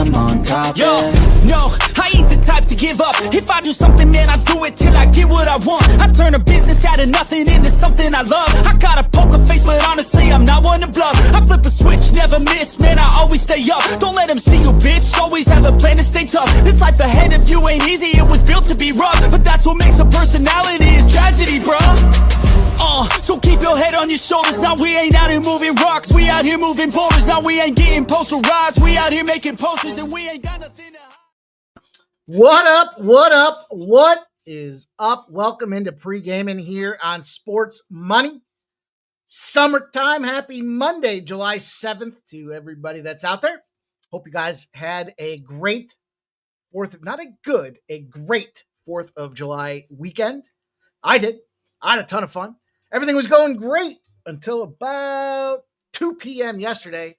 I'm on top. Yo, no, I ain't the type to give up. If I do something, man, I do it till I get what I want. I turn a business out of nothing into something I love. I got a poker face, but honestly, I'm not one to bluff. I flip a switch, never miss, man, I always stay up. Don't let them see you, bitch, always have a plan to stay tough. This life ahead of you ain't easy, it was built to be rough. But that's what makes a personality, is tragedy, bruh. So keep your head on your shoulders. Now we ain't out here moving rocks, we out here moving boulders. Now we ain't getting posterized, we out here making posters, and we ain't got nothing to hide. What up? What up? What is up? Welcome into Pregaming here on Sports Money. Summertime. Happy Monday, July 7th to everybody that's out there. Hope you guys had a great a great 4th of July weekend. I did. I had a ton of fun. Everything was going great until about 2 p.m. yesterday.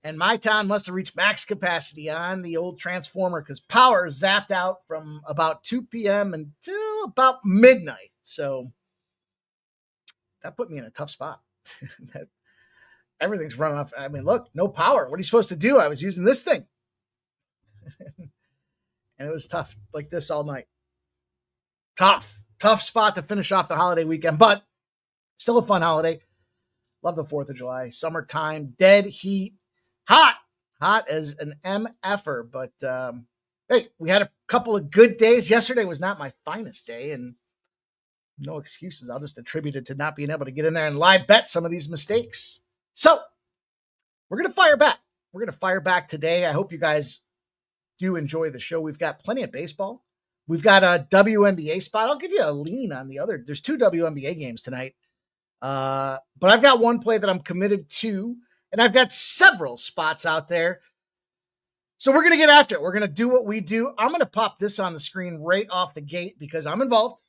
And my town must have reached max capacity on the old transformer because power zapped out from about 2 p.m. until about midnight. So that put me in a tough spot. Everything's run off. I mean, look, no power. What are you supposed to do? I was using this thing. And it was tough like this all night. Tough spot to finish off the holiday weekend, but still a fun holiday. Love the 4th of July. Summertime, dead heat, hot as an MFer. But hey, we had a couple of good days. Yesterday was not my finest day, and no excuses. I'll just attribute it to not being able to get in there and live bet some of these mistakes. So we're going to fire back. We're going to fire back today. I hope you guys do enjoy the show. We've got plenty of baseball. We've got a WNBA spot. I'll give you a lean on the other. There's 2 WNBA games tonight. But I've got one play that I'm committed to, and I've got several spots out there. So we're going to get after it. We're going to do what we do. I'm going to pop this on the screen right off the gate because I'm involved.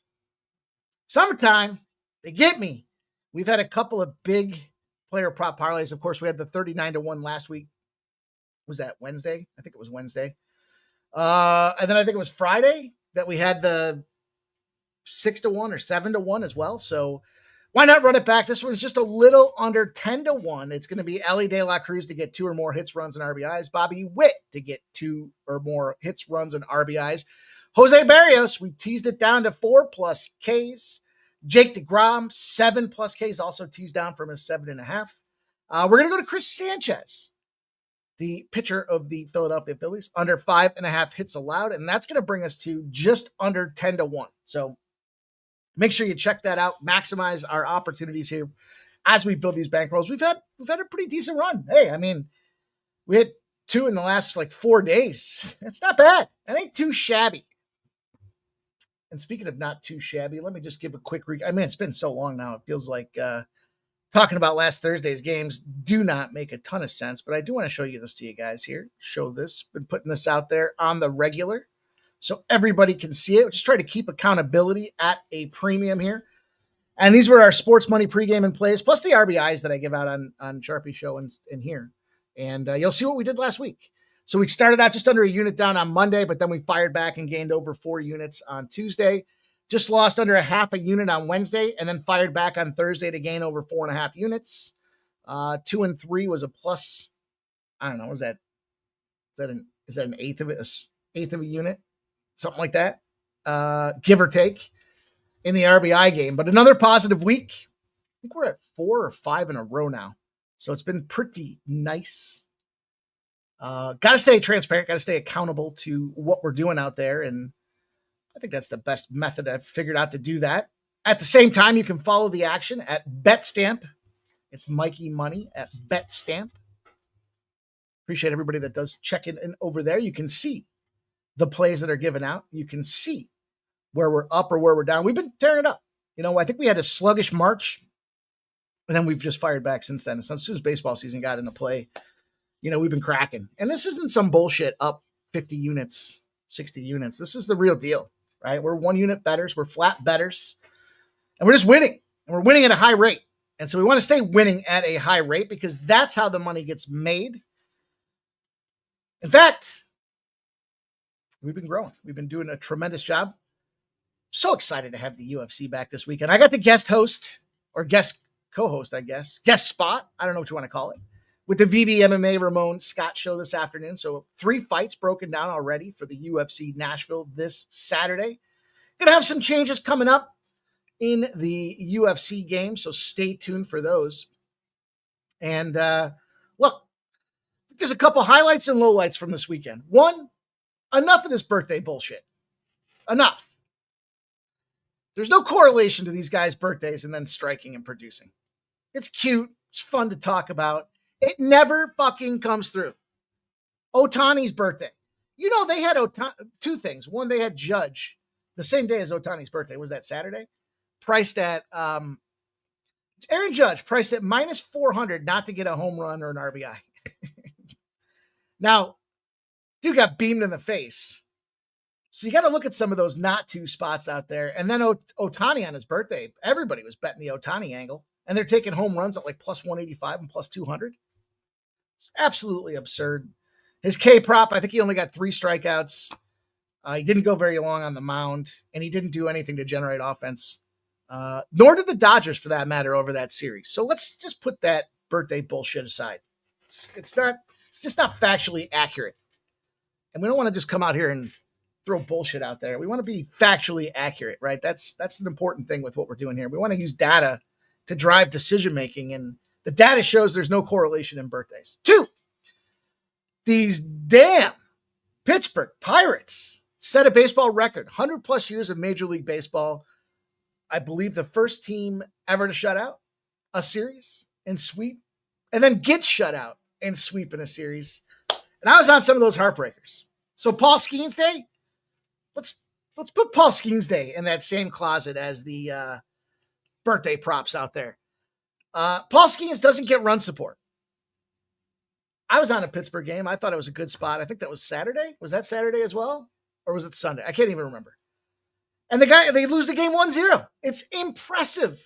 Summertime, they get me. We've had a couple of big player prop parlays. Of course, we had the 39-1 last week. Was that Wednesday? I think it was Wednesday. And then I think it was Friday that we had the 6-1 or 7-1 as well. So why not run it back? This one's just a little under 10-1. It's going to be Ellie De La Cruz to get 2 or more hits, runs, and RBIs. Bobby Witt to get 2 or more hits, runs, and RBIs. Jose Barrios, we teased it down to 4+ Ks. Jake DeGrom, 7+ Ks, also teased down from his 7.5. We're going to go to Chris Sanchez, the pitcher of the Philadelphia Phillies, under 5.5 hits allowed. And that's going to bring us to just under 10-1. So make sure you check that out. Maximize our opportunities here as we build these bankrolls. We've had a pretty decent run. Hey, I mean, we had 2 in the last 4 days. That's not bad. That ain't too shabby. And speaking of not too shabby, let me just give a quick recap. I mean, it's been so long now. It feels like talking about last Thursday's games do not make a ton of sense, but I do want to show you this to you guys here. Show this. Been putting this out there on the regular so everybody can see it. We're just trying to keep accountability at a premium here. And these were our sports money pregame and plays, plus the RBIs that I give out on Sharpie Show and here. And you'll see what we did last week. So we started out just under a unit down on Monday, but then we fired back and gained over 4 units on Tuesday. Just lost under a half a unit on Wednesday, and then fired back on Thursday to gain over 4.5 units. 2 and 3 was a plus. I don't know. Is that an eighth of a unit? Something like that. Give or take in the RBI game. But another positive week. I think we're at 4 or 5 in a row now. So it's been pretty nice. Got to stay transparent, got to stay accountable to what we're doing out there. And I think that's the best method I've figured out to do that. At the same time, you can follow the action at BetStamp. It's Mikey Money at BetStamp. Appreciate everybody that does check in over there. You can see the plays that are given out. You can see where we're up or where we're down. We've been tearing it up. I think we had a sluggish March, and then we've just fired back since then. As soon as baseball season got into play, we've been cracking. And this isn't some bullshit up 50 units, 60 units. This is the real deal, right? We're 1 unit bettors. We're flat bettors. And we're just winning. And we're winning at a high rate. And so we want to stay winning at a high rate because that's how the money gets made. In fact, we've been growing. We've been doing a tremendous job. So excited to have the UFC back this weekend. I got the guest host or guest co-host, I guess. Guest spot. I don't know what you want to call it. with the VB MMA Ramon Scott show this afternoon. So 3 fights broken down already for the UFC Nashville this Saturday. Going to have some changes coming up in the UFC game, so stay tuned for those. And look, there's a couple highlights and lowlights from this weekend. One, enough of this birthday bullshit. Enough. There's no correlation to these guys' birthdays and then striking and producing. It's cute. It's fun to talk about. It never fucking comes through. Ohtani's birthday. You know, they had two things. One, they had Judge the same day as Ohtani's birthday. Was that Saturday? Priced at Aaron Judge, priced at minus 400 not to get a home run or an RBI. Now, dude got beamed in the face. So you got to look at some of those not to spots out there. And then Ohtani on his birthday, everybody was betting the Ohtani angle. And they're taking home runs at like plus 185 and plus 200. It's absolutely absurd. His K prop, I think he only got 3 strikeouts. He didn't go very long on the mound, and he didn't do anything to generate offense. Nor did the Dodgers, for that matter, over that series. So let's just put that birthday bullshit aside. It's just not factually accurate. And we don't want to just come out here and throw bullshit out there. We want to be factually accurate, right? That's an important thing with what we're doing here. We want to use data to drive decision-making, and the data shows there's no correlation in birthdays. 2, these damn Pittsburgh Pirates set a baseball record, 100-plus years of Major League Baseball. I believe the first team ever to shut out a series and sweep, and then get shut out and sweep in a series. And I was on some of those heartbreakers. So Paul Skeens Day, let's put Paul Skeens Day in that same closet as the birthday props out there. Paul Skeens doesn't get run support. I was on a Pittsburgh game. I thought it was a good spot. I think that was Saturday. Was that Saturday as well? Or was it Sunday? I can't even remember. And they lose the game 1-0. It's impressive.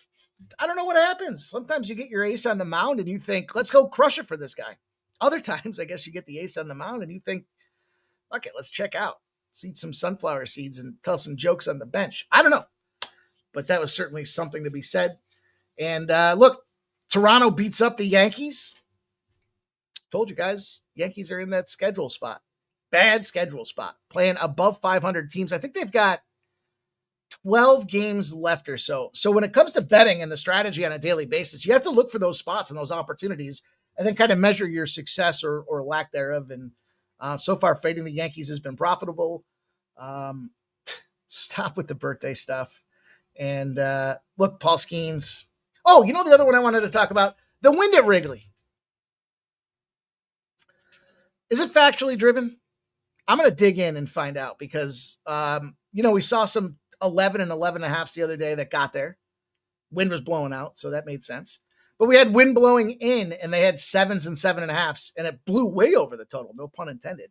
I don't know what happens. Sometimes you get your ace on the mound and you think, let's go crush it for this guy. Other times, I guess you get the ace on the mound and you think, okay, let's check out. Let's eat some sunflower seeds and tell some jokes on the bench. I don't know. But that was certainly something to be said. And look, Toronto beats up the Yankees. Told you guys, Yankees are in that schedule spot. Bad schedule spot. Playing above 500 teams. I think they've got 12 games left or so. So when it comes to betting and the strategy on a daily basis, you have to look for those spots and those opportunities and then kind of measure your success or lack thereof. And so far, fading the Yankees has been profitable. Stop with the birthday stuff. And look, Paul Skeens. Oh, you know the other one I wanted to talk about? The wind at Wrigley. Is it factually driven? I'm going to dig in and find out because, we saw some 11 and 11.5s the other day that got there. Wind was blowing out, so that made sense. But we had wind blowing in, and they had 7s and 7.5s, and it blew way over the total. No pun intended.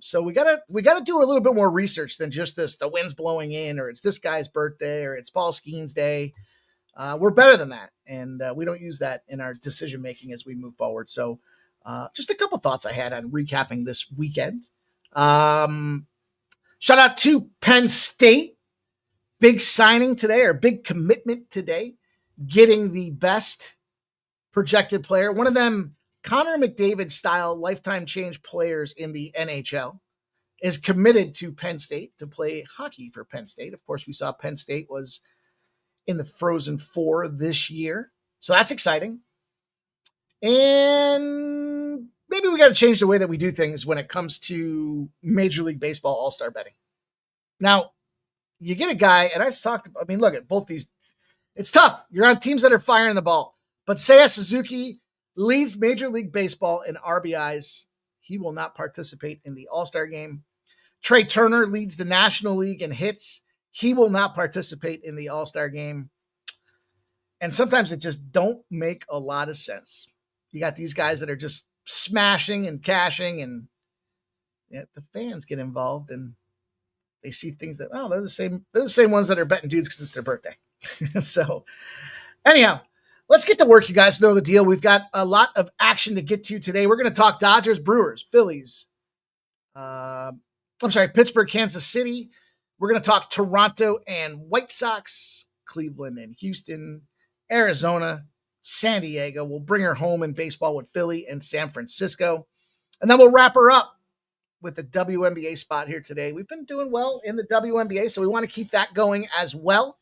So we gotta do a little bit more research than just this. The wind's blowing in, or it's this guy's birthday, or it's Paul Skeens Day. We're better than that, and we don't use that in our decision making as we move forward. So, just a couple thoughts I had on recapping this weekend. Shout out to Penn State. Big signing today, or big commitment today, getting the best projected player. One of them, Connor McDavid style lifetime change players in the NHL, is committed to Penn State to play hockey for Penn State. Of course, we saw Penn State was in the Frozen Four this year. So that's exciting. And maybe we got to change the way that we do things when it comes to Major League Baseball All-Star betting. Now, you get a guy, and look at both these. It's tough. You're on teams that are firing the ball. But Seiya Suzuki leads Major League Baseball in RBIs. He will not participate in the All-Star game. Trey Turner leads the National League in hits. He will not participate in the All-Star game. And sometimes it just don't make a lot of sense. You got these guys that are just smashing and cashing, and the fans get involved and they see things that, they're the same ones that are betting dudes because it's their birthday. So anyhow, let's get to work. You guys know the deal. We've got a lot of action to get to today. We're going to talk Dodgers, Brewers, Phillies. Pittsburgh, Kansas City. We're going to talk Toronto and White Sox, Cleveland and Houston, Arizona, San Diego. We'll bring her home in baseball with Philly and San Francisco. And then we'll wrap her up with the WNBA spot here today. We've been doing well in the WNBA, so we want to keep that going as well.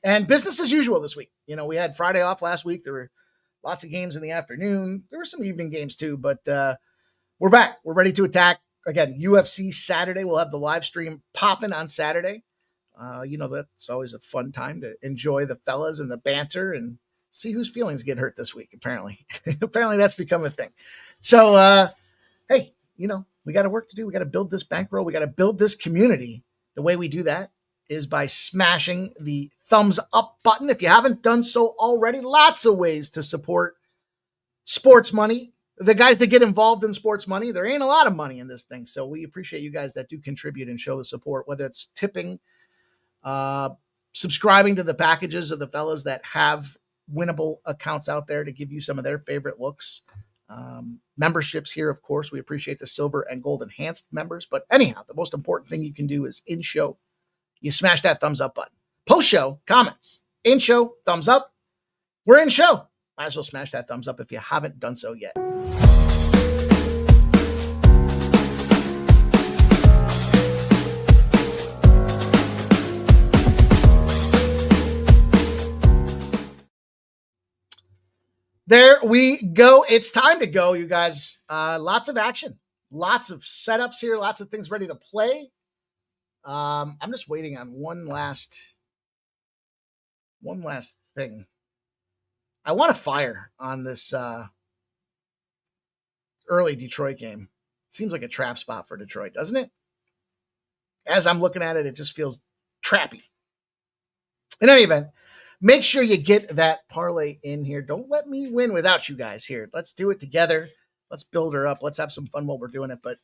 And business as usual this week. We had Friday off last week. There were lots of games in the afternoon. There were some evening games too, but we're back. We're ready to attack. Again, UFC Saturday. We'll have the live stream popping on Saturday. That's always a fun time to enjoy the fellas and the banter and see whose feelings get hurt this week, apparently. Apparently that's become a thing. So, hey, we got work to do. We got to build this bankroll. We got to build this community. The way we do that is by smashing the thumbs up button. If you haven't done so already, lots of ways to support sports money. The guys that get involved in sports money, there ain't a lot of money in this thing. So we appreciate you guys that do contribute and show the support, whether it's tipping, subscribing to the packages of the fellas that have winnable accounts out there to give you some of their favorite looks. Memberships here, of course, we appreciate the silver and gold enhanced members. But anyhow, the most important thing you can do is in show. You smash that thumbs up button. Post show, comments. In show, thumbs up. We're in show. Might as well smash that thumbs up if you haven't done so yet. There we go. It's time to go, you guys. Lots of action, lots of setups here, lots of things ready to play. I'm just waiting on one last thing. I want to fire on this early Detroit game. Seems like a trap spot for Detroit, doesn't it? As I'm looking at it, it just feels trappy. In any event, make sure you get that parlay in here. Don't let me win without you guys here. Let's do it together. Let's build her up. Let's have some fun while we're doing it. But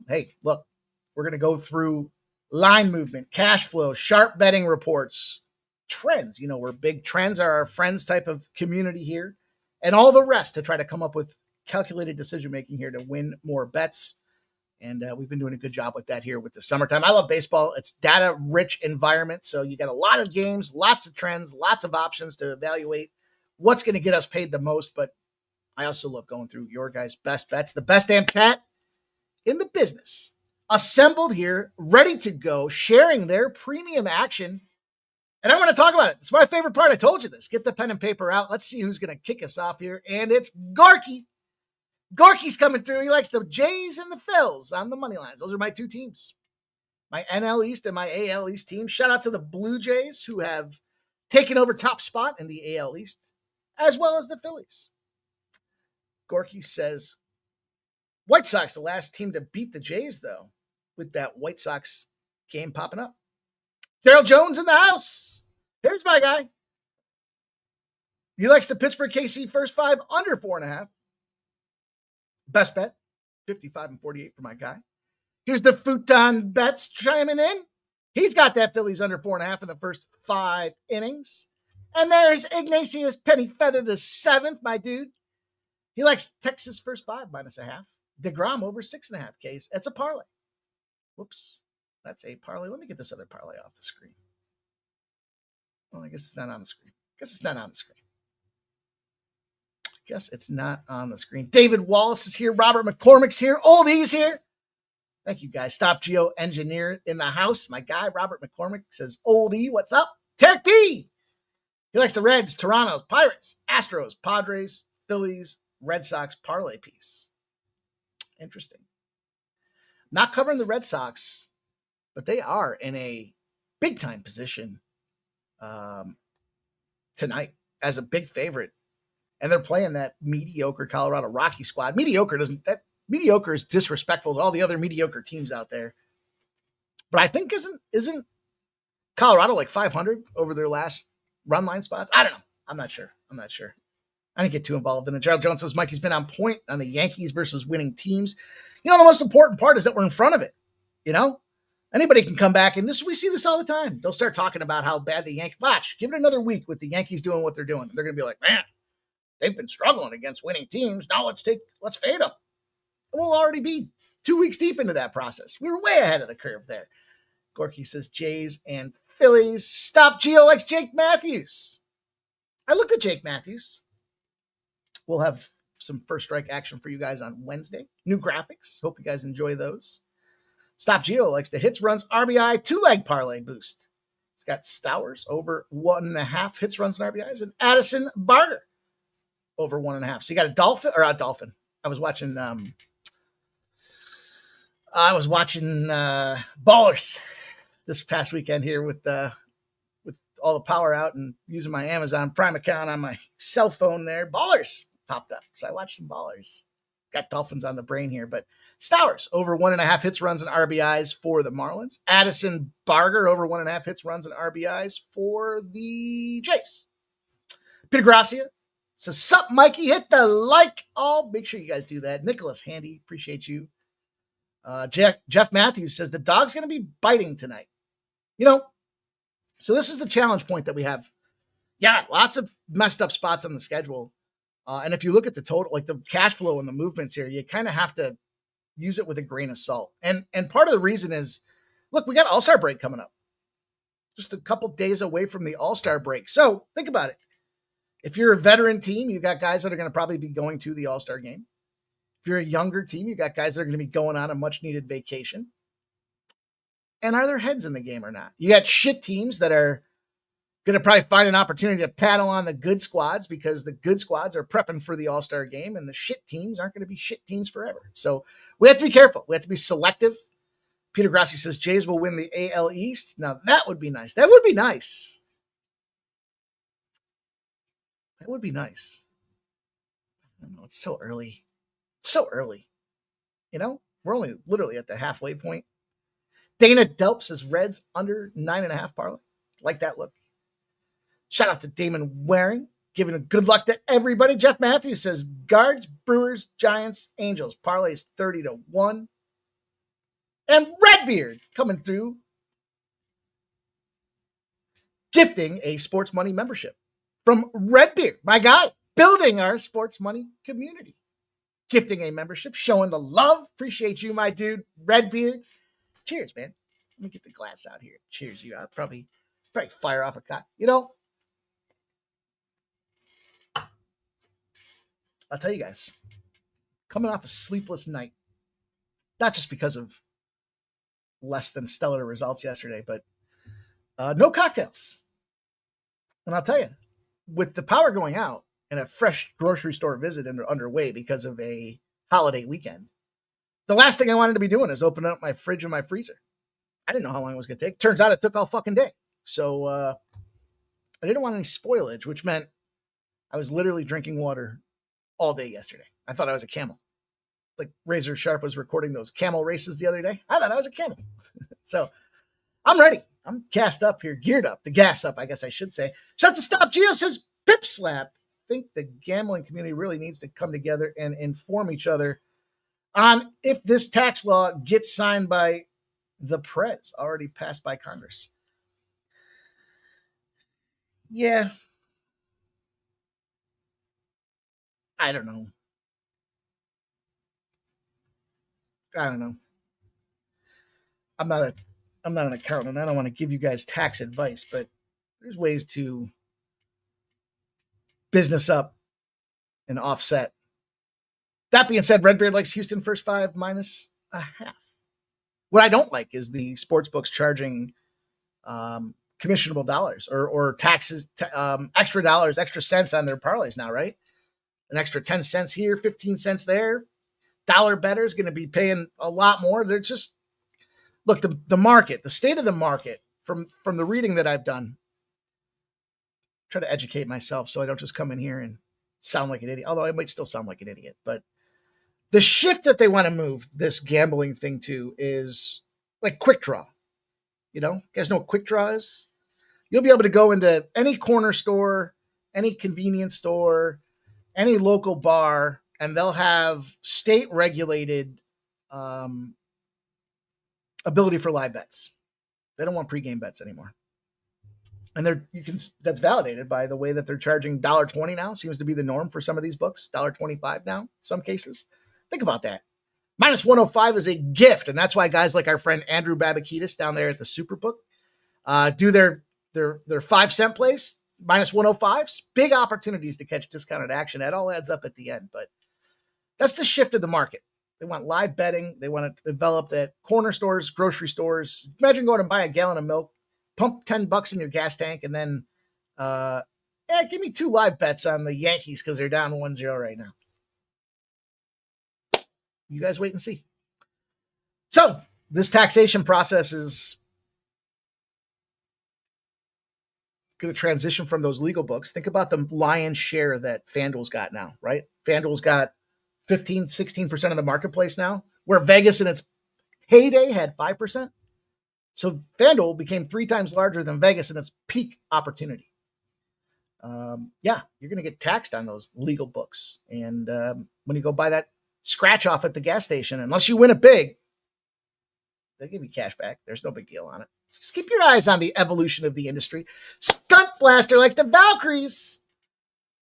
hey, look, we're going to go through line movement, cash flow, sharp betting reports, trends. We're big trends are our friends type of community here, and all the rest to try to come up with calculated decision-making here to win more bets. And we've been doing a good job with that here with the summertime. I love baseball. It's data-rich environment. So you got a lot of games, lots of trends, lots of options to evaluate what's going to get us paid the most. But I also love going through your guys' best bets. The best damn cat in the business. Assembled here, ready to go, sharing their premium action. And I'm going to talk about it. It's my favorite part. I told you this. Get the pen and paper out. Let's see who's going to kick us off here. And it's Gorky. Gorky's coming through. He likes the Jays and the Phils on the money lines. Those are my two teams. My NL East and my AL East team. Shout out to the Blue Jays who have taken over top spot in the AL East, as well as the Phillies. Gorky says, White Sox, the last team to beat the Jays, though, with that White Sox game popping up. Gerald Jones in the house. Here's my guy. He likes the Pittsburgh KC first five under 4.5. Best bet, 55 and 48 for my guy. Here's the Futon Bets chiming in. He's got that Phillies under 4.5 in the first 5 innings. And there's Ignatius Pennyfeather the 7th, my dude. He likes Texas first 5 -0.5. DeGrom over 6.5 Ks. It's a parlay. Whoops. That's a parlay. Let me get this other parlay off the screen. Well, I guess it's not on the screen. David Wallace is here. Robert McCormick's here. Oldie's here. Thank you, guys. Stop Geo Engineer in the house. My guy, Robert McCormick, says, Oldie, what's up? Tarek B. He likes the Reds, Toronto, Pirates, Astros, Padres, Phillies, Red Sox parlay piece. Interesting. Not covering the Red Sox, but they are in a big-time position tonight as a big favorite. And they're playing that mediocre Colorado Rocky squad. Mediocre is disrespectful to all the other mediocre teams out there. But I think isn't Colorado like 500 over their last run line spots? I don't know. I'm not sure. I didn't get too involved in it. Gerald Jones says, Mikey's been on point on the Yankees versus winning teams. The most important part is that we're in front of it. Anybody can come back, and we see this all the time. They'll start talking about how bad the Yankees. Watch, give it another week with the Yankees doing what they're doing. They're going to be like, man, they've been struggling against winning teams. Now let's fade them. And we'll already be 2 weeks deep into that process. We were way ahead of the curve there. Gorky says Jays and Phillies. Stop Geo likes Jake Matthews. I looked at Jake Matthews. We'll have some first strike action for you guys on Wednesday. New graphics. Hope you guys enjoy those. Stop Geo likes the hits, runs, RBI, 2-leg parlay boost. He's got Stowers over 1.5 hits, runs, and RBIs, and Addison Barger over 1.5. So you got a Dolphin or a Dolphin. I was watching Ballers this past weekend here with all the power out and using my Amazon Prime account on my cell phone there. Ballers popped up. So I watched some Ballers. Got Dolphins on the brain here, but Stowers over 1.5 hits, runs, and RBIs for the Marlins. Addison Barger over 1.5 hits, runs, and RBIs for the Jays. Peter Gracia says, sup, Mikey? Hit the like all. Make sure you guys do that. Nicholas Handy, appreciate you. Jeff Matthews says the dog's going to be biting tonight. So this is the challenge point that we have. Yeah, lots of messed up spots on the schedule. And if you look at the total, like the cash flow and the movements here, you kind of have to use it with a grain of salt. And part of the reason is, look, we got All-Star break coming up. Just a couple days away from the All-Star break. So think about it. If you're a veteran team, you got guys that are going to probably be going to the All-Star game. If you're a younger team, you got guys that are going to be going on a much-needed vacation. And are there heads in the game or not? You got shit teams that are going to probably find an opportunity to paddle on the good squads because the good squads are prepping for the All-Star game, and the shit teams aren't going to be shit teams forever. So we have to be careful. We have to be selective. Peter Grassi says Jays will win the AL East. Now, that would be nice. That would be nice. That would be nice. I don't know. It's so early. It's so early. We're only literally at the halfway point. Dana Delp says Reds under 9.5 parlay. Like that look. Shout out to Damon Waring, giving a good luck to everybody. Jeff Matthews says Guards, Brewers, Giants, Angels. Parlay is 30-1. And Redbeard coming through, gifting a Sports Money membership from Redbeard, my guy, building our Sports Money community. Gifting a membership, showing the love. Appreciate you, my dude, Redbeard. Cheers, man. Let me get the glass out here. Cheers, you. I'll probably fire off a cock. I'll tell you guys, coming off a sleepless night, not just because of less than stellar results yesterday, but no cocktails. And I'll tell you, with the power going out and a fresh grocery store visit underway because of a holiday weekend, the last thing I wanted to be doing is opening up my fridge and my freezer. I didn't know how long it was going to take. Turns out it took all fucking day. So I didn't want any spoilage, which meant I was literally drinking water all day yesterday. I thought I was a camel. Like Razor Sharp was recording those camel races the other day. I thought I was a camel. So I'm ready. I'm gassed up here, geared up, the gas up, I guess I should say. Shut the stop. Gio says, pip slap. I think the gambling community really needs to come together and inform each other on if this tax law gets signed by the Prez, already passed by Congress. Yeah. I don't know. I'm not an accountant. I don't want to give you guys tax advice, but there's ways to business up and offset. That being said, Redbeard likes Houston first 5 -1/2. What I don't like is the sports books charging commissionable dollars or taxes, extra dollars, extra cents on their parlays now, right? An extra 10 cents here, 15 cents there. Dollar better is going to be paying a lot more. They're just, look, the market, the state of the market from the reading that I've done, try to educate myself so I don't just come in here and sound like an idiot, although I might still sound like an idiot. But the shift that they want to move this gambling thing to is like quick draw. You guys know what quick draw is? You'll be able to go into any corner store, any convenience store, any local bar, and they'll have state-regulated ability for live bets. They don't want pregame bets anymore. And that's validated by the way that they're charging $1.20 now. Seems to be the norm for some of these books. $1.25 now, in some cases. Think about that. -105 is a gift, and that's why guys like our friend Andrew Babakitis down there at the Superbook do their 5-cent place. minus 105s, big opportunities to catch discounted action. That all adds up at the end, but that's the shift of the market. They want live betting. They want to develop at corner stores, grocery stores. Imagine going and buy a gallon of milk, pump $10 in your gas tank, and then, give me 2 live bets on the Yankees because they're down 1-0 right now. You guys wait and see. So this taxation process is going to transition from those legal books. Think about the lion's share that FanDuel's got now, right? FanDuel's got 15, 16% of the marketplace now, where Vegas in its heyday had 5%. So FanDuel became 3 times larger than Vegas in its peak opportunity. You're going to get taxed on those legal books. And when you go buy that scratch off at the gas station, unless you win it big, they give you cash back. There's no big deal on it. Just keep your eyes on the evolution of the industry. Skunt Blaster likes the Valkyries.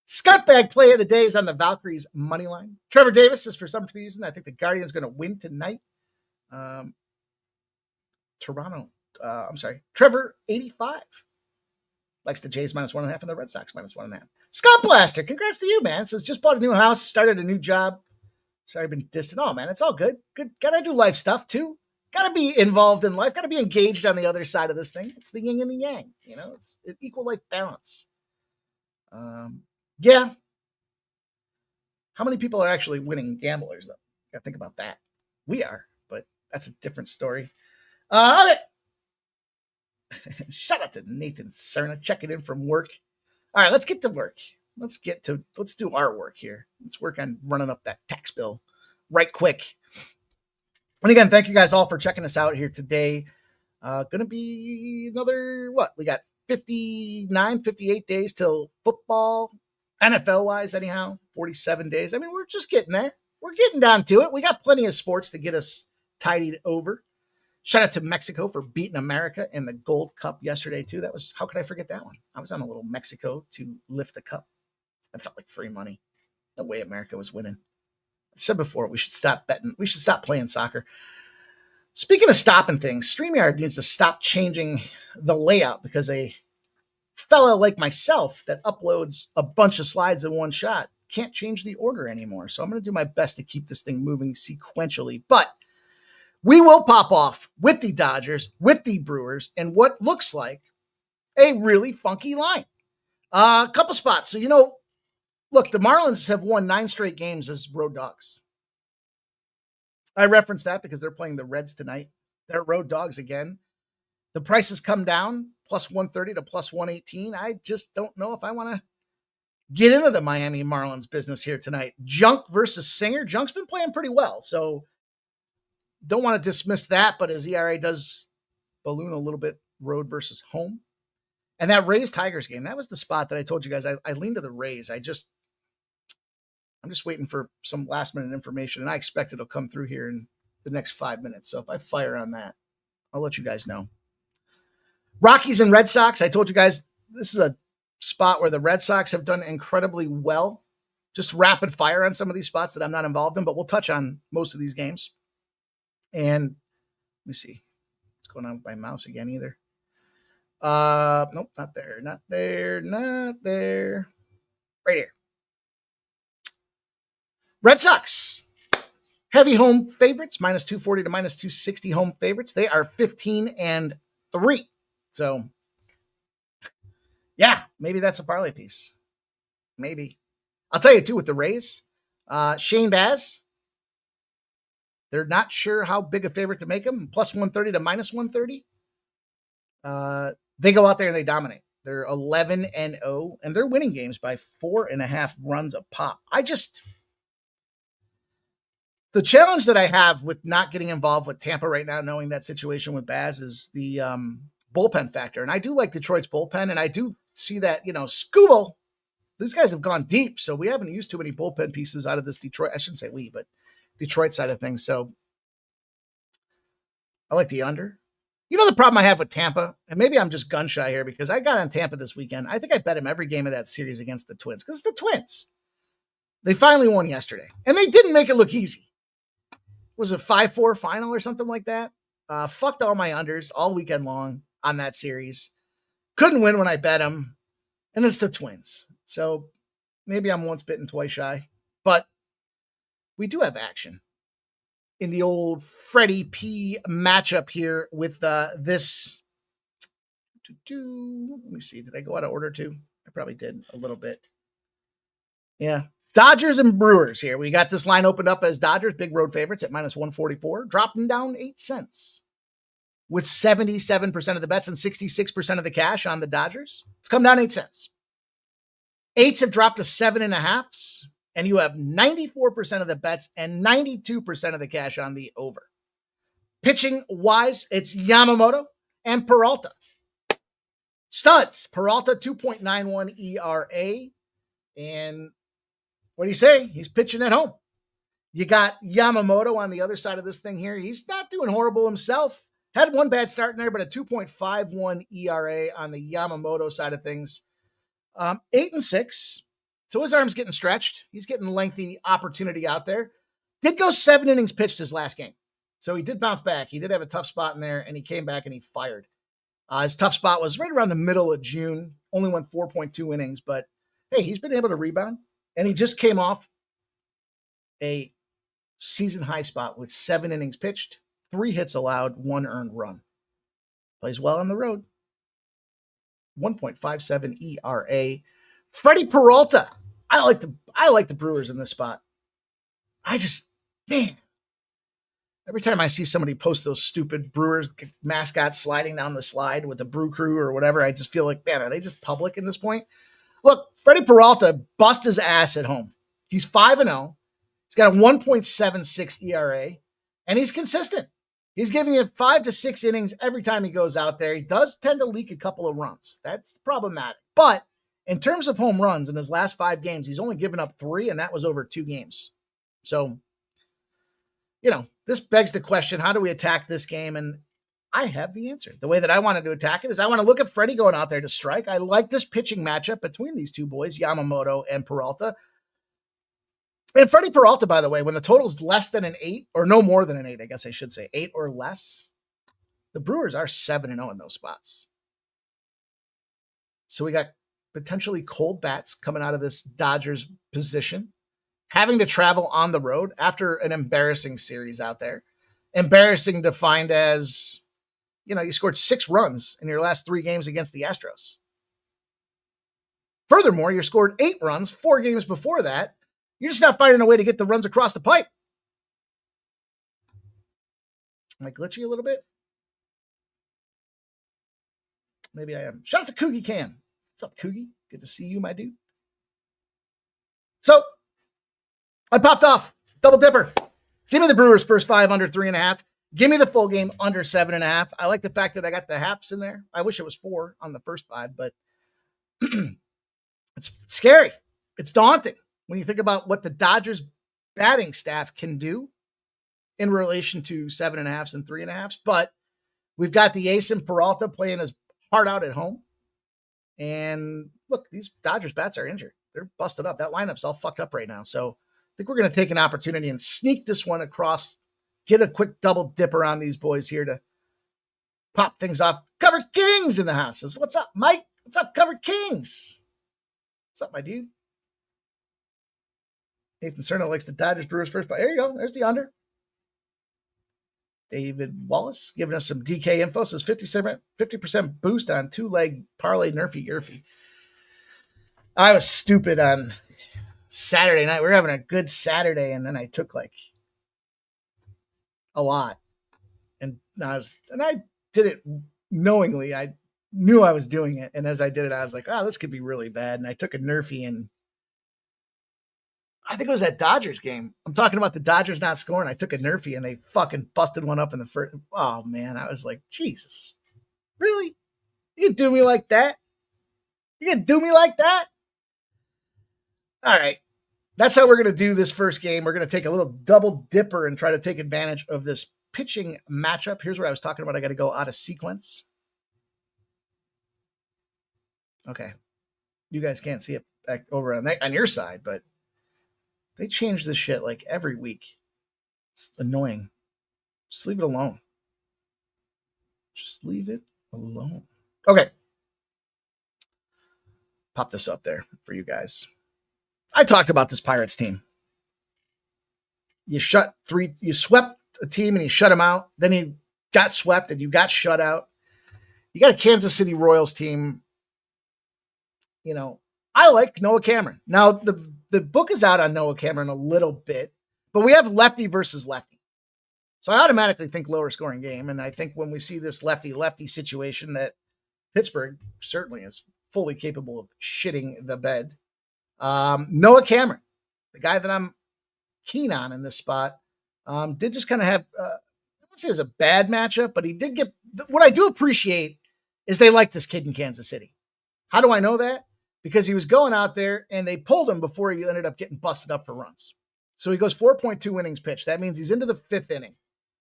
Scuttbag play of the day is on the Valkyries money line. Trevor Davis is for some reason. I think the Guardians going to win tonight. Trevor 85 likes the Jays minus 1.5 and the Red Sox minus 1.5. Skunt Blaster, congrats to you, man. Says just bought a new house, started a new job. Sorry, I've been distant. Oh man, it's all good. Good. Gotta do life stuff too. Gotta be involved in life. Gotta be engaged on the other side of this thing. It's the yin and the yang. It's an equal life balance. Yeah. How many people are actually winning gamblers, though? Gotta think about that. We are, but that's a different story. Okay. Shout out to Nathan Cerna checking in from work. All right, let's get to work. Let's do our work here. Let's work on running up that tax bill right quick. And again, thank you guys all for checking us out here today. Going to be another, we got 59, 58 days till football, NFL-wise anyhow, 47 days. I mean, we're just getting there. We're getting down to it. We got plenty of sports to get us tidied over. Shout out to Mexico for beating America in the Gold Cup yesterday, too. How could I forget that one? I was on a little Mexico to lift the cup. I felt like free money. No way America was winning. I said before, we should stop betting. We should stop playing soccer. Speaking of stopping things, StreamYard needs to stop changing the layout because a fella like myself that uploads a bunch of slides in one shot can't change the order anymore. So I'm going to do my best to keep this thing moving sequentially. But we will pop off with the Dodgers, with the Brewers, and what looks like a really funky line. A couple spots. So, look, the Marlins have won 9 straight games as road dogs. I reference that because they're playing the Reds tonight. They're road dogs again. The price has come down, plus 130 to plus 118. I just don't know if I want to get into the Miami Marlins business here tonight. Junk versus Singer. Junk's been playing pretty well, so don't want to dismiss that, but his ERA does balloon a little bit road versus home. And that Rays-Tigers game, that was the spot that I told you guys. I leaned to the Rays. I'm just waiting for some last-minute information, and I expect it'll come through here in the next 5 minutes. So if I fire on that, I'll let you guys know. Rockies and Red Sox, I told you guys, this is a spot where the Red Sox have done incredibly well. Just rapid fire on some of these spots that I'm not involved in, but we'll touch on most of these games. And let me see what's going on with my mouse again either. Nope, not there. Right here. Red Sox, heavy home favorites, minus 240 to minus 260 home favorites. They are 15-3. So, yeah, maybe that's a parlay piece. Maybe. I'll tell you, too, with the Rays, Shane Baz, they're not sure how big a favorite to make them, plus 130 to minus 130. They go out there and they dominate. They're 11-0, and they're winning games by 4.5 runs a pop. The challenge that I have with not getting involved with Tampa right now, knowing that situation with Baz, is the bullpen factor. And I do like Detroit's bullpen, and I do see that, Scooble, these guys have gone deep, so we haven't used too many bullpen pieces out of this Detroit. I shouldn't say we, but Detroit side of things. So I like the under. The problem I have with Tampa, and maybe I'm just gun shy here because I got on Tampa this weekend. I think I bet him every game of that series against the Twins because it's the Twins. They finally won yesterday, and they didn't make it look easy. Was it 5-4 final or something like that? Fucked all my unders all weekend long on that series. Couldn't win when I bet them. And it's the Twins. So maybe I'm once bitten, twice shy. But we do have action in the old Freddie P matchup here with this. Let me see. Did I go out of order too? I probably did a little bit. Yeah. Dodgers and Brewers here. We got this line opened up as Dodgers, big road favorites at minus 144, dropping down 8 cents with 77% of the bets and 66% of the cash on the Dodgers. It's come down 8 cents. 8s have dropped to 7.5s, and you have 94% of the bets and 92% of the cash on the over. Pitching wise, it's Yamamoto and Peralta. Studs. Peralta, 2.91 ERA. And what do you say? He's pitching at home. You got Yamamoto on the other side of this thing here. He's not doing horrible himself. Had one bad start in there, but a 2.51 ERA on the Yamamoto side of things. 8-6. So his arm's getting stretched. He's getting lengthy opportunity out there. Did go 7 innings pitched his last game. So he did bounce back. He did have a tough spot in there, and he came back and he fired. His tough spot was right around the middle of June. Only went 4.2 innings, but hey, he's been able to rebound. And he just came off a season high spot with 7 innings pitched, 3 hits allowed, 1 earned run. Plays well on the road. 1.57 ERA. Freddie Peralta. I like the Brewers in this spot. Man. Every time I see somebody post those stupid Brewers mascots sliding down the slide with the Brew Crew or whatever, I just feel like, man, are they just public at this point? Look, Freddie Peralta bust his ass at home. He's 5-0. He's got a 1.76 ERA, and he's consistent. He's giving you 5 to 6 innings every time he goes out there. He does tend to leak a couple of runs. That's problematic. But in terms of home runs in his last 5 games, he's only given up 3, and that was over 2 games. So, this begs the question, how do we attack this game? And I have the answer. The way that I wanted to attack it is I want to look at Freddie going out there to strike. I like this pitching matchup between these two boys, Yamamoto and Peralta. And Freddie Peralta, by the way, when the total is less than an 8, or no more than an 8, I guess I should say, 8 or less, the Brewers are 7-0 in those spots. So we got potentially cold bats coming out of this Dodgers position, having to travel on the road after an embarrassing series out there. Embarrassing defined as, you scored 6 runs in your last 3 games against the Astros. Furthermore, you scored 8 runs 4 games before that. You're just not finding a way to get the runs across the pipe. Am I glitchy a little bit? Maybe I am. Shout out to Coogie Cam. What's up, Coogie? Good to see you, my dude. So, I popped off. Double dipper. Give me the Brewers first 5 under 3.5. Give me the full game under 7.5. I like the fact that I got the halves in there. I wish it was 4 on the first 5, but it's scary. It's daunting when you think about what the Dodgers batting staff can do in relation to 7.5s and 3.5s. But we've got the ace in Peralta playing his heart out at home. And look, these Dodgers bats are injured. They're busted up. That lineup's all fucked up right now. So I think we're going to take an opportunity and sneak this one across, get a quick double dipper on these boys here to pop things off. Cover Kings in the house. What's up, Mike? What's up, Cover Kings? What's up, my dude? Nathan Cerno likes the Dodgers Brewers first. There you go. There's the under. David Wallace giving us some DK info. Says 50% boost on 2-leg parlay Nerfy Yerfy. I was stupid on Saturday night. We were having a good Saturday, and then I took a lot. And I did it knowingly. I knew I was doing it. And as I did it, I was like, oh, this could be really bad. And I took a Nerfy, and I think it was that Dodgers game. I'm talking about the Dodgers not scoring. I took a Nerfy, and they fucking busted one up in the first. Oh, man. I was like, Jesus. Really? You can do me like that? You can do me like that? All right. That's how we're going to do this first game. We're going to take a little double dipper and try to take advantage of this pitching matchup. Here's what I was talking about. I got to go out of sequence. Okay. You guys can't see it back over on your side, but they change this shit like every week. It's annoying. Just leave it alone. Just leave it alone. Okay. pop this up there for you guys. I talked about this Pirates team. You swept a team and you shut them out. Then you got swept and you got shut out. You got a Kansas City Royals team. You know, I like Noah Cameron. Now, the book is out on Noah Cameron a little bit, but we have lefty versus lefty. So I automatically think lower scoring game. And I think when we see this lefty-lefty situation that Pittsburgh certainly is fully capable of shitting the bed. Noah Cameron, the guy that I'm keen on in this spot, did just kind of have, I wouldn't say it was a bad matchup, but he did get, what I do appreciate is they like this kid in Kansas City. How do I know that? Because he was going out there and they pulled him before he ended up getting busted up for runs. So he goes 4.2 innings pitched. That means he's into the 5th inning.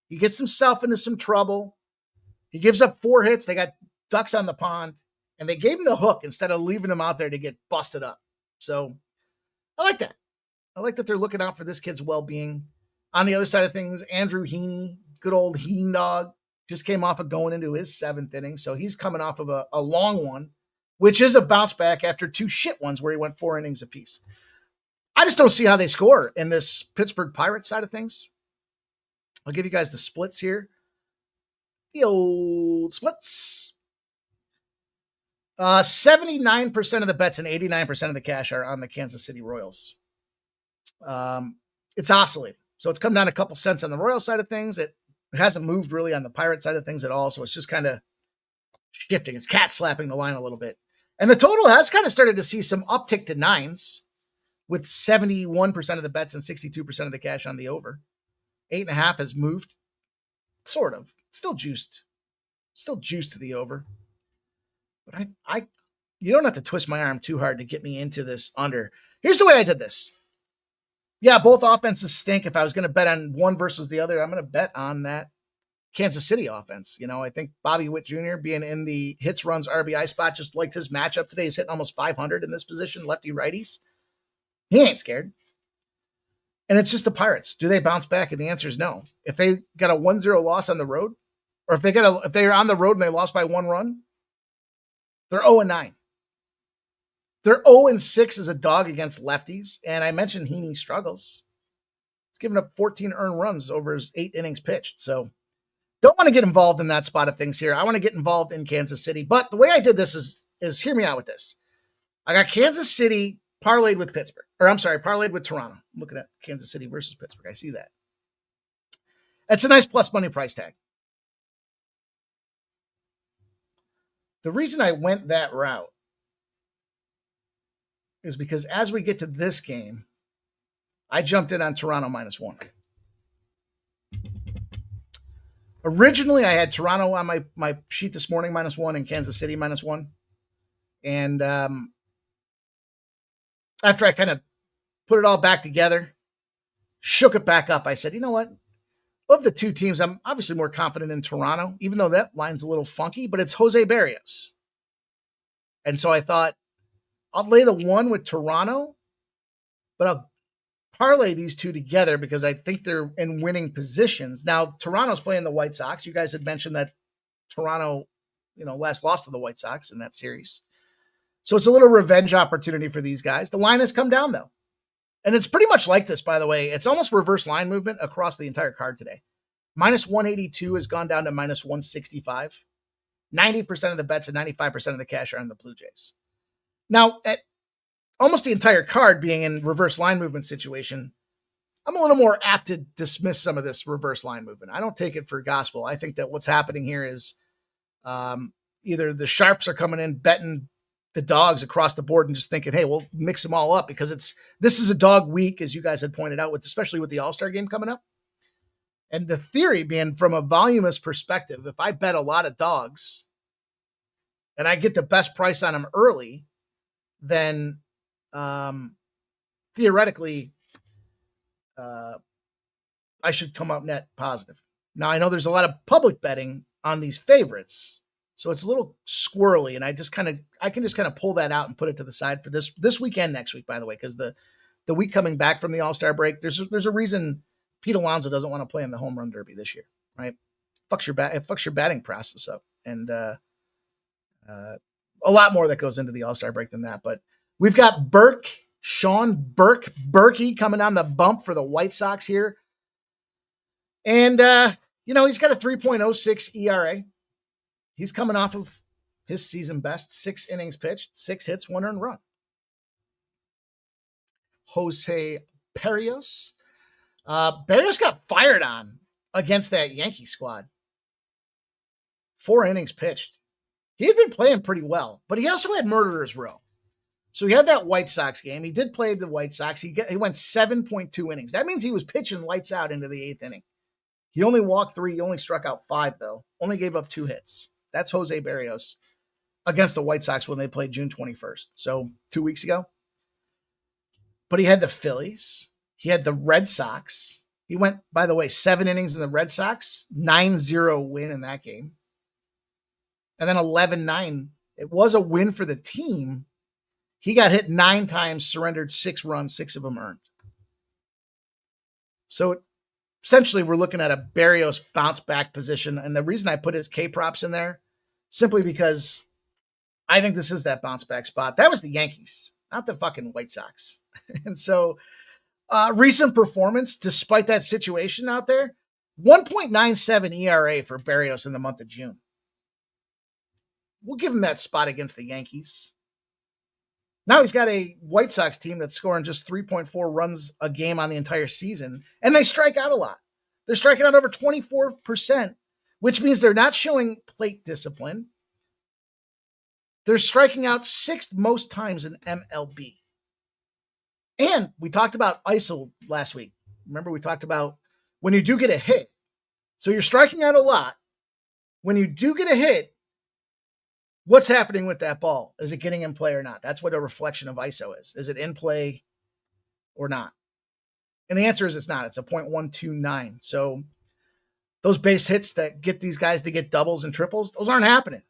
He gets himself into some trouble. He gives up 4 hits. They got ducks on the pond, and they gave him the hook instead of leaving him out there to get busted up. So I like that. I like that they're looking out for this kid's well-being. On the other side of things, Andrew Heaney, good old Heen dog, just came off of going into his 7th inning. So he's coming off of a long one, which is a bounce back after 2 shit ones where he went 4 innings apiece. I just don't see how they score in this Pittsburgh Pirates side of things. I'll give you guys the splits here. The old splits. 79% of the bets and 89% of the cash are on the Kansas City Royals. It's oscillating. So it's come down a couple cents on the Royals side of things. It hasn't moved really on the Pirate side of things at all. So it's just kind of shifting. It's cat slapping the line a little bit. And the total has kind of started to see some uptick to 9s with 71% of the bets and 62% of the cash on the over. 8.5 has moved, sort of. Still juiced to the over. But you don't have to twist my arm too hard to get me into this under. Here's the way I did this. Yeah, both offenses stink. If I was going to bet on one versus the other, I'm going to bet on that Kansas City offense. You know, I think Bobby Witt Jr. being in the hits, runs, RBI spot, just like his matchup today, he's hitting almost 500 in this position, lefty righties. He ain't scared. And it's just the Pirates. Do they bounce back? And the answer is no. If they got a 1-0 loss on the road, or if they're on the road and they lost by 1 run, they're 0-9. They're 0-6 as a dog against lefties. And I mentioned Heaney struggles. He's given up 14 earned runs over his 8 innings pitched. So don't want to get involved in that spot of things here. I want to get involved in Kansas City. But the way I did this is hear me out with this. I got Kansas City parlayed with Pittsburgh. Parlayed with Toronto. I'm looking at Kansas City versus Pittsburgh. I see that. That's a nice plus money price tag. The reason I went that route is because as we get to this game, I jumped in on Toronto -1. Originally, I had Toronto on my sheet this morning -1 and Kansas City -1. And after I kind of put it all back together, shook it back up, I said, you know what? Of the 2 teams, I'm obviously more confident in Toronto, even though that line's a little funky, but it's Jose Barrios. And so I thought, I'll lay the 1 with Toronto, but I'll parlay these 2 together because I think they're in winning positions. Now, Toronto's playing the White Sox. You guys had mentioned that Toronto, last lost to the White Sox in that series. So it's a little revenge opportunity for these guys. The line has come down, though. And it's pretty much like this, by the way. It's almost reverse line movement across the entire card today. -182 has gone down to -165. 90% of the bets and 95% of the cash are on the Blue Jays. Now, at almost the entire card being in reverse line movement situation, I'm a little more apt to dismiss some of this reverse line movement. I don't take it for gospel. I think that what's happening here is either the sharps are coming in betting the dogs across the board and just thinking, hey, we'll mix them all up because this is a dog week, as you guys had pointed out, especially with the All-Star game coming up. And the theory being from a voluminous perspective, if I bet a lot of dogs and I get the best price on them early, then theoretically I should come up net positive. Now, I know there's a lot of public betting on these favorites, so it's a little squirrely, and I can just kind of pull that out and put it to the side for this weekend, next week, by the way, because the week coming back from the All-Star break, there's a reason Pete Alonso doesn't want to play in the home run derby this year, right? It fucks your batting process up, and a lot more that goes into the All-Star break than that. But We've got Sean Berkey coming on the bump for the White Sox here. And, he's got a 3.06 ERA. He's coming off of his season best, 6 innings pitched, 6 hits, 1 earned run. Jose Berrios. Berrios got fired on against that Yankee squad. 4 innings pitched. He had been playing pretty well, but he also had Murderer's Row. So he had that White Sox game. He did play the White Sox. He went 7.2 innings. That means he was pitching lights out into the 8th inning. He only walked 3. He only struck out 5, though. Only gave up 2 hits. That's Jose Berrios against the White Sox when they played June 21st. So 2 weeks ago. But he had the Phillies. He had the Red Sox. He went, by the way, 7 innings in the Red Sox, 9-0 win in that game. And then 11-9. It was a win for the team. He got hit 9 times, surrendered 6 runs, 6 of them earned. So essentially, we're looking at a Berrios bounce back position. And the reason I put his K props in there, simply because I think this is that bounce back spot. That was the Yankees, not the fucking White Sox. And so recent performance, despite that situation out there, 1.97 ERA for Berrios in the month of June. We'll give him that spot against the Yankees. Now he's got a White Sox team that's scoring just 3.4 runs a game on the entire season, and they strike out a lot. They're striking out over 24%, which means they're not showing plate discipline. They're striking out 6th most times in MLB. And we talked about ISO last week. Remember, we talked about when you do get a hit. So you're striking out a lot. When you do get a hit, what's happening with that ball? Is it getting in play or not? That's what a reflection of ISO is. Is it in play or not? And the answer is it's not. It's a 0.129. So those base hits that get these guys to get doubles and triples, those aren't happening.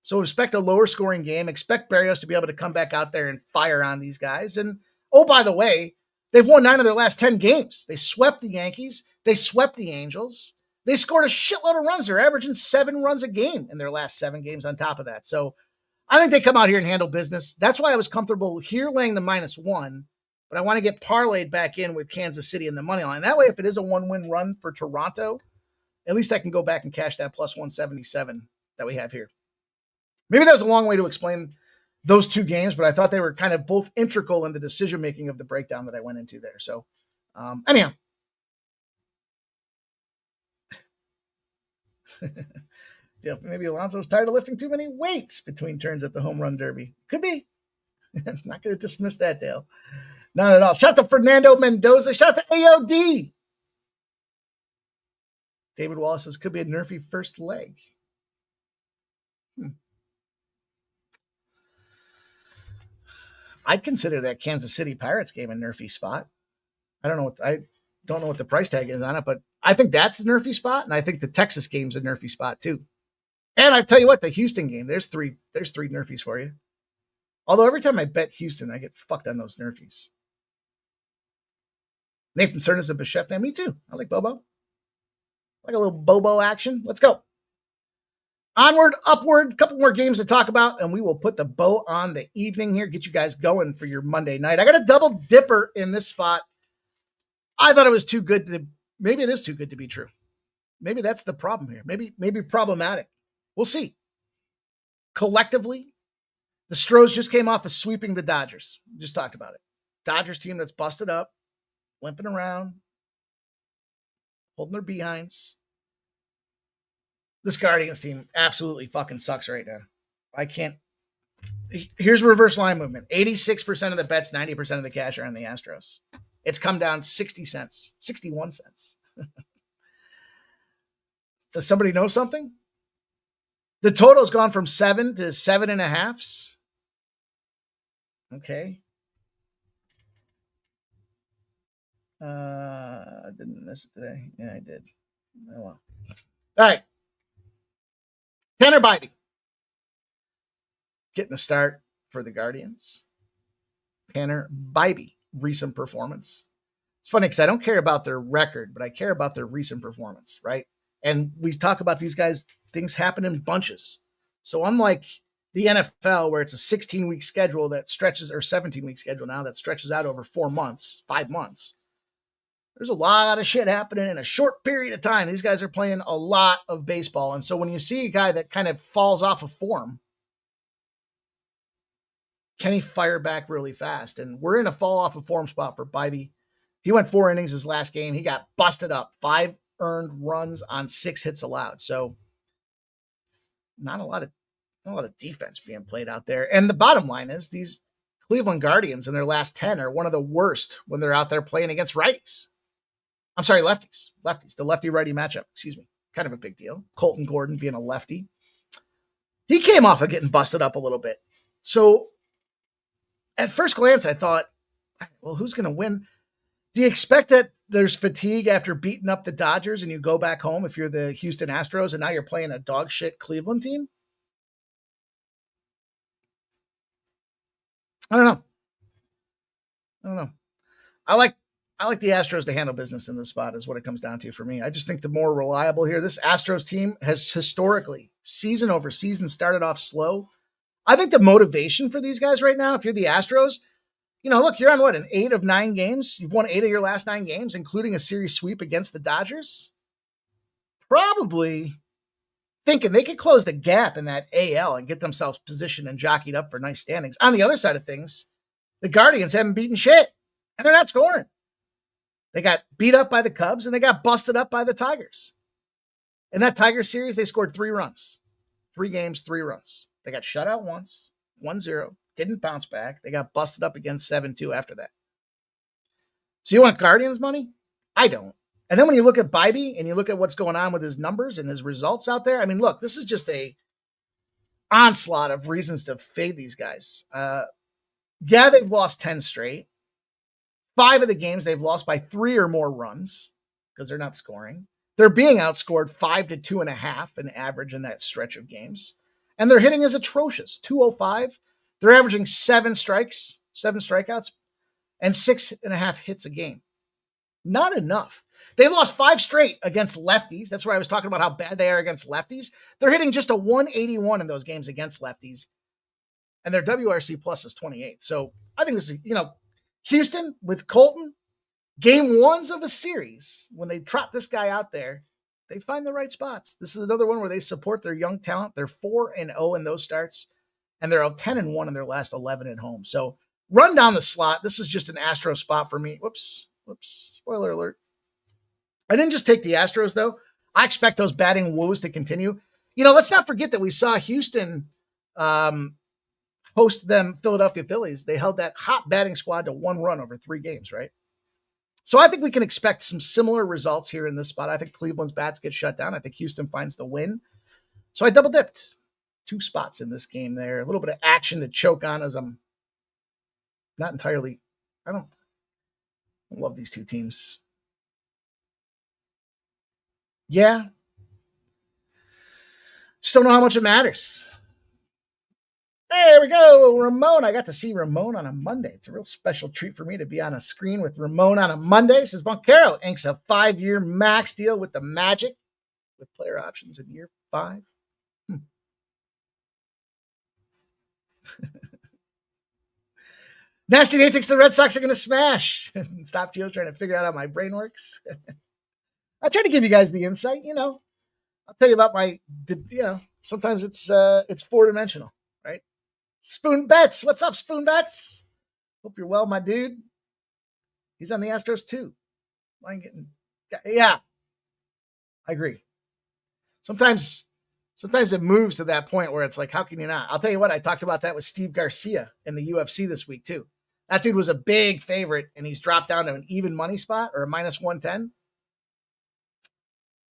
So expect a lower scoring game. Expect Berrios to be able to come back out there and fire on these guys. And, oh, by the way, they've won 9 of their last 10 games. They swept the Yankees. They swept the Angels. They scored a shitload of runs. They're averaging 7 runs a game in their last 7 games on top of that. So I think they come out here and handle business. That's why I was comfortable here laying the -1, but I want to get parlayed back in with Kansas City in the money line. That way, if it is a 1-win run for Toronto, at least I can go back and cash that +177 that we have here. Maybe that was a long way to explain those 2 games, but I thought they were kind of both integral in the decision-making of the breakdown that I went into there. So anyhow. Yeah, maybe Alonso's tired of lifting too many weights between turns at the home run derby. Could be. Not going to dismiss that, Dale. Not at all. Shout out to Fernando Mendoza. Shout out to AOD. David Wallace says could be a nerfy first leg. I'd consider that Kansas City Pirates game a nerfy spot. I don't know what the price tag is on it, but I think that's a nerfy spot, and I think the Texas game's a nerfy spot too. And I tell you what, the Houston game, there's three nerfies for you. Although every time I bet Houston, I get fucked on those nerfies. Nathan Cern is a Bichette fan. Me too. I like Bobo. I like a little Bobo action. Let's go. Onward, upward, a couple more games to talk about, and we will put the bow on the evening here, get you guys going for your Monday night. I got a double dipper in this spot. I thought it was too good to, maybe it is too good to be true. Maybe that's the problem here. Maybe problematic. We'll see. Collectively, the Stros just came off of sweeping the Dodgers. We just talked about it. Dodgers team that's busted up, limping around, holding their behinds. This Guardians team absolutely fucking sucks right now. I can't. Here's reverse line movement. 86% of the bets, 90% of the cash are on the Astros. It's come down 60 cents, 61 cents. Does somebody know something? The total's gone from 7 to 7.5. Okay. I didn't miss it today. Yeah, I did. Oh, well. All right. Tanner Bybee getting the start for the Guardians. Tanner Bybee, recent performance. It's funny because I don't care about their record, but I care about their recent performance, right? And we talk about these guys, things happen in bunches. So unlike the NFL, where it's a 16-week schedule that stretches, or 17-week schedule now that stretches out over 4 months, 5 months. There's a lot of shit happening in a short period of time. These guys are playing a lot of baseball. And so when you see a guy that kind of falls off of form, can he fire back really fast? And we're in a fall off of form spot for Bibee. He went 4 innings his last game. He got busted up. 5 earned runs on 6 hits allowed. So not a lot of defense being played out there. And the bottom line is these Cleveland Guardians in their last 10 are one of the worst when they're out there playing against righties. I'm sorry, lefties. The lefty-righty matchup, excuse me. Kind of a big deal. Colton Gordon being a lefty. He came off of getting busted up a little bit. So at first glance, I thought, well, who's going to win? Do you expect that there's fatigue after beating up the Dodgers and you go back home if you're the Houston Astros and now you're playing a dog shit Cleveland team? I don't know. I like the Astros to handle business in this spot is what it comes down to for me. I just think the more reliable here, this Astros team has historically, season over season, started off slow. I think the motivation for these guys right now, if you're the Astros, look, you're on what, an 8 of 9 games? You've won 8 of your last 9 games, including a series sweep against the Dodgers. Probably thinking they could close the gap in that AL and get themselves positioned and jockeyed up for nice standings. On the other side of things, the Guardians haven't beaten shit, and they're not scoring. They got beat up by the Cubs, and they got busted up by the Tigers. In that Tiger series, they scored 3 runs. 3 games, 3 runs. They got shut out once, 1-0. Didn't bounce back. They got busted up again 7-2 after that. So you want Guardians money? I don't. And then when you look at Bibee and you look at what's going on with his numbers and his results out there, I mean, look, this is just a onslaught of reasons to fade these guys. Yeah, they've lost 10 straight. 5 of the games they've lost by 3 or more runs because they're not scoring. They're being outscored 5 to 2.5 in average in that stretch of games. And their hitting is atrocious. 205. They're averaging 7 strikeouts, and 6.5 hits a game. Not enough. They lost 5 straight against lefties. That's where I was talking about how bad they are against lefties. They're hitting just a 181 in those games against lefties. And their WRC plus is 28. So I think this is, Houston with Colton, game 1s of a series, when they trot this guy out there, they find the right spots. This is another one where they support their young talent. They're 4-0 in those starts, and they're 10-1 in their last 11 at home. So run down the slot. This is just an Astro spot for me. Whoops. Spoiler alert. I didn't just take the Astros, though. I expect those batting woes to continue. Let's not forget that we saw Houston host them Philadelphia Phillies. They held that hot batting squad to 1 run over 3 games, right? So I think we can expect some similar results here in this spot. I think Cleveland's bats get shut down. I think Houston finds the win. So I double dipped 2 spots in this game there. A little bit of action to choke on as I'm not entirely, I don't love these 2 teams. Yeah. Just don't know how much it matters. There we go. Ramon. I got to see Ramon on a Monday. It's a real special treat for me to be on a screen with Ramon on a Monday. Says Boncaro inks a 5-year max deal with the Magic with player options in year 5. Nasty Nate thinks the Red Sox are going to smash. Stop Gio's trying to figure out how my brain works. I try to give you guys the insight, I'll tell you about sometimes it's 4-dimensional, right? Spoon Betts. What's up, Spoon Betts? Hope you're well, my dude. He's on the Astros too. Yeah, I agree. Sometimes it moves to that point where it's like, how can you not? I'll tell you what, I talked about that with Steve Garcia in the UFC this week too. That dude was a big favorite and he's dropped down to an even money spot or a minus 110.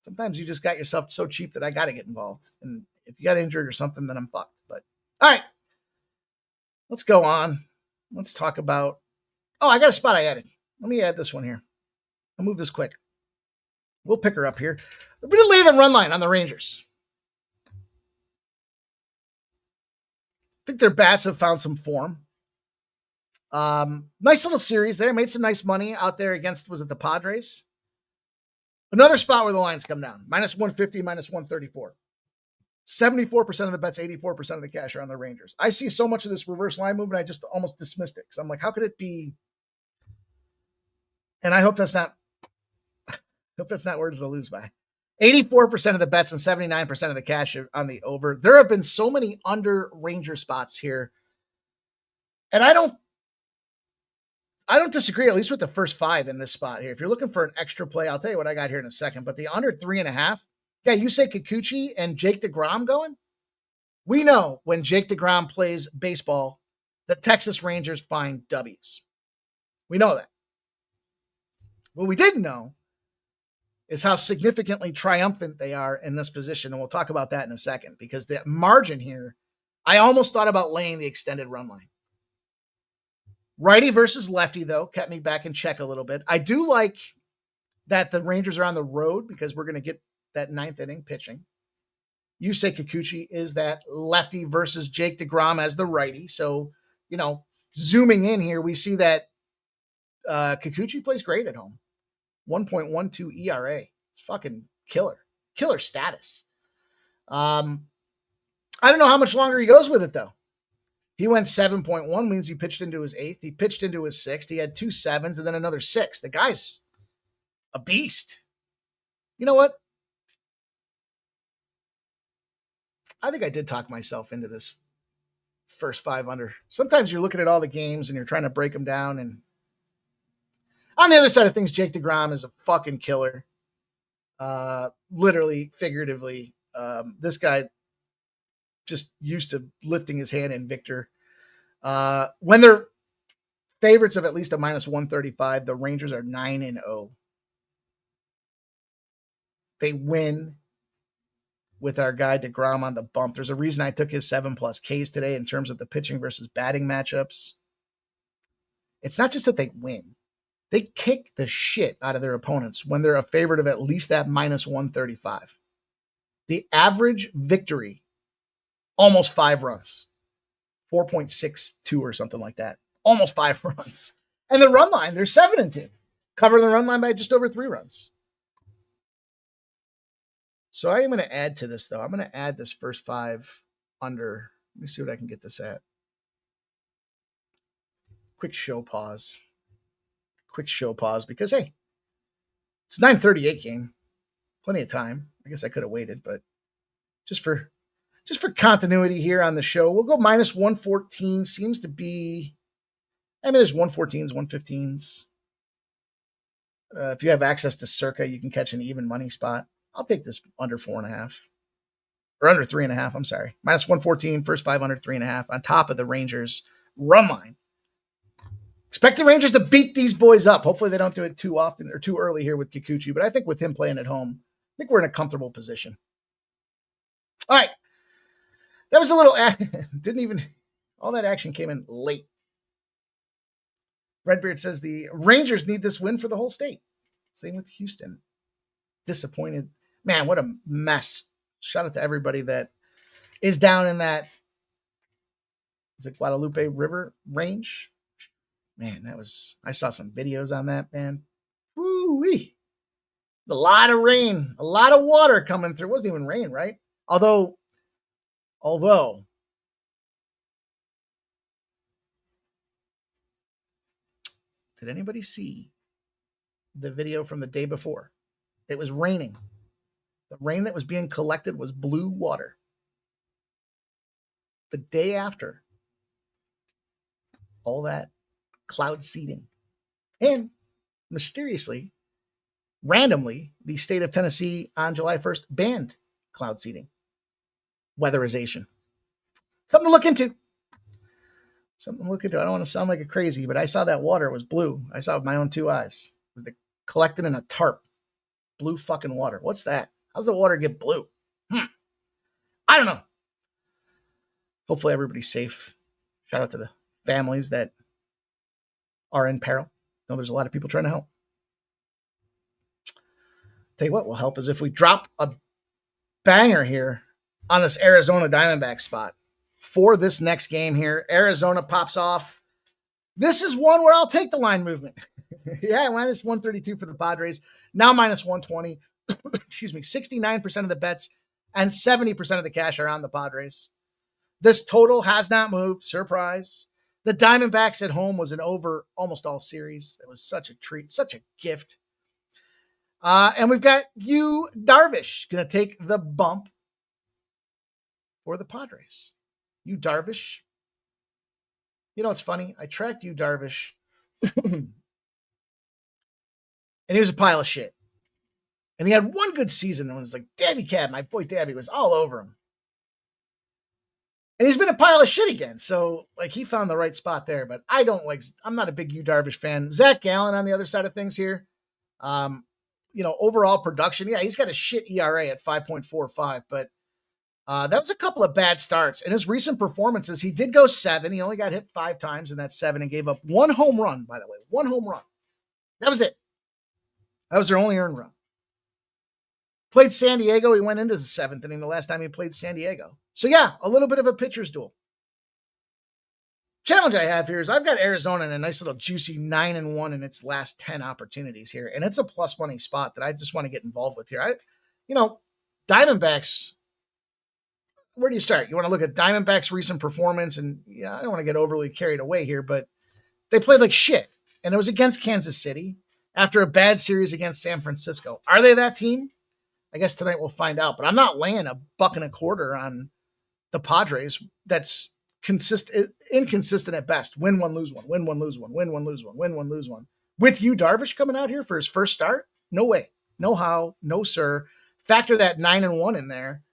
Sometimes you just got yourself so cheap that I got to get involved. And if you got injured or something, then I'm fucked. But all right, let's go on. Let's talk about, I got a spot I added. Let me add this one here. I'll move this quick. We'll pick her up here. We're going to lay the run line on the Rangers. I think their bats have found some form. Nice little series there. Made some nice money out there against, was it the Padres? Another spot where the lines come down. Minus 150, minus 134. 74% of the bets, 84% of the cash are on the Rangers. I see so much of this reverse line movement, I just almost dismissed it because I'm like, how could it be? And I hope that's not words to lose by. 84% of the bets and 79% of the cash are on the over. There have been so many under Ranger spots here. And I don't disagree, at least with the first 5 in this spot here. If you're looking for an extra play, I'll tell you what I got here in a second. But the under 3.5, yeah, you say Kikuchi and Jake DeGrom going? We know when Jake DeGrom plays baseball, the Texas Rangers find W's. We know that. What we didn't know is how significantly triumphant they are in this position. And we'll talk about that in a second because the margin here, I almost thought about laying the extended run line. Righty versus lefty, though, kept me back in check a little bit. I do like that the Rangers are on the road because we're going to get that 9th inning pitching. Yusei Kikuchi is that lefty versus Jake DeGrom as the righty. So, zooming in here, we see that Kikuchi plays great at home. 1.12 ERA. It's fucking killer. Killer status. I don't know how much longer he goes with it, though. He went 7.1, means he pitched into his 8th. He pitched into his 6th. He had 2 7s and then another 6. The guy's a beast. You know what? I think I did talk myself into this first 5 under. Sometimes you're looking at all the games and you're trying to break them down. And on the other side of things, Jake DeGrom is a fucking killer. Literally, figuratively. This guy just used to lifting his hand in Victor. When they're favorites of at least a minus 135, the Rangers are 9-0. They win with our guy DeGrom on the bump. There's a reason I took his 7+ Ks today in terms of the pitching versus batting matchups. It's not just that they win. They kick the shit out of their opponents when they're a favorite of at least that minus 135. The average victory, almost 5 runs, 4.62 or something like that. Almost 5 runs. And the run line, they're 7-2. Covering the run line by just over 3 runs. So I am going to add to this, though. I'm going to add this first 5 under. Let me see what I can get this at. Quick show pause because, hey, it's 9:38 game. Plenty of time. I guess I could have waited, but just for continuity here on the show, we'll go minus 114. Seems to be, there's 114s, 115s. If you have access to Circa, you can catch an even money spot. I'll take this under 4.5 or under 3.5. I'm sorry. Minus 114, first 5 under 3.5 on top of the Rangers run line. Expect the Rangers to beat these boys up. Hopefully they don't do it too often or too early here with Kikuchi, but I think with him playing at home, I think we're in a comfortable position. All right. That was a little, all that action came in late. Redbeard says the Rangers need this win for the whole state. Same with Houston. Disappointed. Man, what a mess. Shout out to everybody that is down in that, is it Guadalupe River range? Man, I saw some videos on that, man. Woo-wee. A lot of rain, a lot of water coming through. It wasn't even rain, right? Although, did anybody see the video from the day before? It was raining. The rain that was being collected was blue water. The day after, all that cloud seeding. And mysteriously, randomly, the state of Tennessee on July 1st banned cloud seeding. Weatherization. Something to look into. I don't want to sound like a crazy, but I saw that water was blue. I saw it with my own 2 eyes. Collected in a tarp. Blue fucking water. What's that? How's the water get blue? I don't know. Hopefully everybody's safe. Shout out to the families that are in peril. I know there's a lot of people trying to help. Tell you what will help is if we drop a banger here on this Arizona Diamondback spot for this next game here. Arizona pops off. This is one where I'll take the line movement. Yeah, minus 132 for the Padres. Now minus 120. Excuse me. 69% of the bets and 70% of the cash are on the Padres. This total has not moved. Surprise. The Diamondbacks at home was an over almost all series. It was such a treat, such a gift. And we've got Yu Darvish going to take the bump for the Padres. Yu Darvish. You know, it's funny. I tracked Yu Darvish, and he was a pile of shit. And he had one good season, and it was like, Dabby Cat, my boy Dabby, was all over him. And he's been a pile of shit again. So, like, he found the right spot there. But I'm not a big Yu Darvish fan. Zach Gallen on the other side of things here. Overall production, yeah, he's got a shit ERA at 5.45. But that was a couple of bad starts. In his recent performances, he did go 7. He only got hit 5 times in that 7 and gave up 1 home run, by the way. 1 home run. That was it. That was their only earned run. Played San Diego. He went into the 7th inning the last time he played San Diego. So, yeah, a little bit of a pitcher's duel. Challenge I have here is I've got Arizona in a nice little juicy 9-1 in its last 10 opportunities here. And it's a plus money spot that I just want to get involved with here. Diamondbacks, where do you start? You want to look at Diamondbacks' recent performance. And, yeah, I don't want to get overly carried away here, but they played like shit. And it was against Kansas City after a bad series against San Francisco. Are they that team? I guess tonight we'll find out, but I'm not laying $1.25 on the Padres. That's inconsistent at best. Win one, lose one, win one, lose one, win one, lose one, win one, lose one. With Yu Darvish coming out here for his first start? No way. No how. No sir. Factor that 9-1 in there.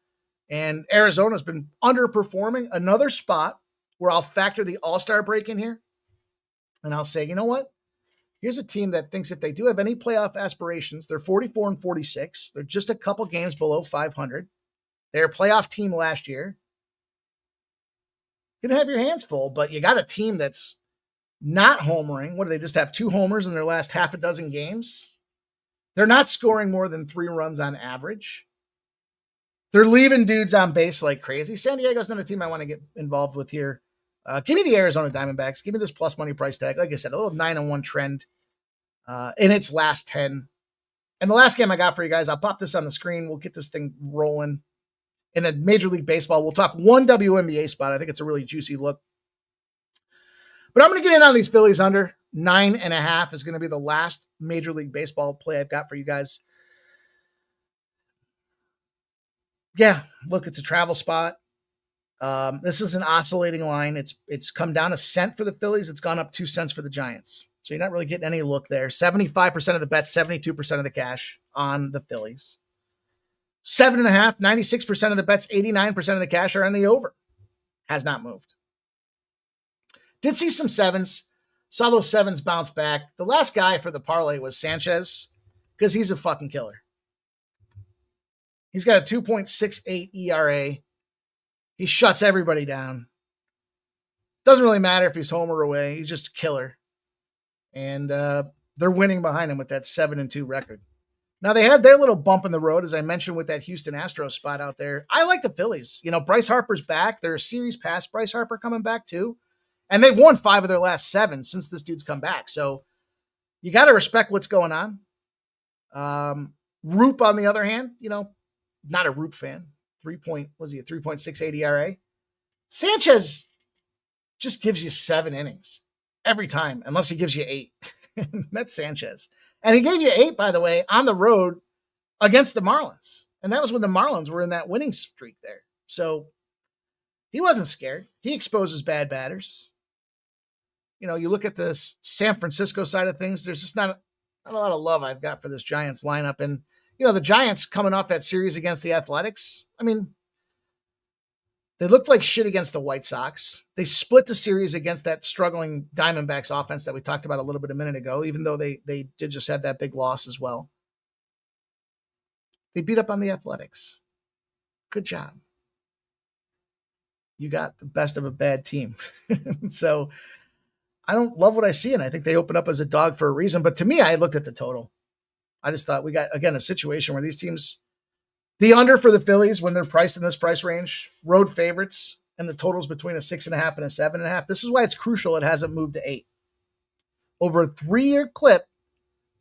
And Arizona's been underperforming. Another spot where I'll factor the All-Star break in here. And I'll say, you know what? Here's a team that thinks if they do have any playoff aspirations, they're 44-46. They're just a couple games below 500. They're a playoff team last year. You're going to have your hands full, but you got a team that's not homering. What do they just have 2 homers in their last half a dozen games? They're not scoring more than 3 runs on average. They're leaving dudes on base like crazy. San Diego's not a team I want to get involved with here. Give me the Arizona Diamondbacks. Give me this plus money price tag. Like I said, a little 9-1 trend in its last 10. And the last game I got for you guys, I'll pop this on the screen. We'll get this thing rolling. In the Major League Baseball, we'll talk one WNBA spot. I think it's a really juicy look. But I'm going to get in on these Phillies under. 9.5 is going to be the last Major League Baseball play I've got for you guys. Yeah, look, it's a travel spot. This is an oscillating line. It's come down a cent for the Phillies. It's gone up 2 cents for the Giants. So you're not really getting any look there. 75% of the bets, 72% of the cash on the Phillies. 7.5, 96% of the bets, 89% of the cash are on the over. Has not moved. Did see some 7s. Saw those 7s bounce back. The last guy for the parlay was Sanchez because he's a fucking killer. He's got a 2.68 ERA. He shuts everybody down. Doesn't really matter if he's home or away. He's just a killer. And they're winning behind him with that 7-2 record. Now, they had their little bump in the road, as I mentioned, with that Houston Astros spot out there. I like the Phillies. Bryce Harper's back. They're a series past Bryce Harper coming back, too. And they've won 5 of their last 7 since this dude's come back. So you got to respect what's going on. Roop, on the other hand, not a Roop fan. 3.68 ERA? Sanchez just gives you 7 innings every time, unless he gives you 8. That's Sanchez. And he gave you 8, by the way, on the road against the Marlins. And that was when the Marlins were in that winning streak there. So he wasn't scared. He exposes bad batters. You look at the San Francisco side of things, there's just not a lot of love I've got for this Giants lineup. And, the Giants coming off that series against the Athletics, they looked like shit against the White Sox. They split the series against that struggling Diamondbacks offense that we talked about a minute ago, even though they did just have that big loss as well. They beat up on the Athletics. Good job. You got the best of a bad team. So I don't love what I see, and I think they open up as a dog for a reason. But to me, I looked at the total. I just thought we got, again, a situation where these teams, the under for the Phillies, when they're priced in this price range, road favorites, and the total's between a 6.5 and a 7.5. This is why it's crucial it hasn't moved to 8. Over a 3-year clip,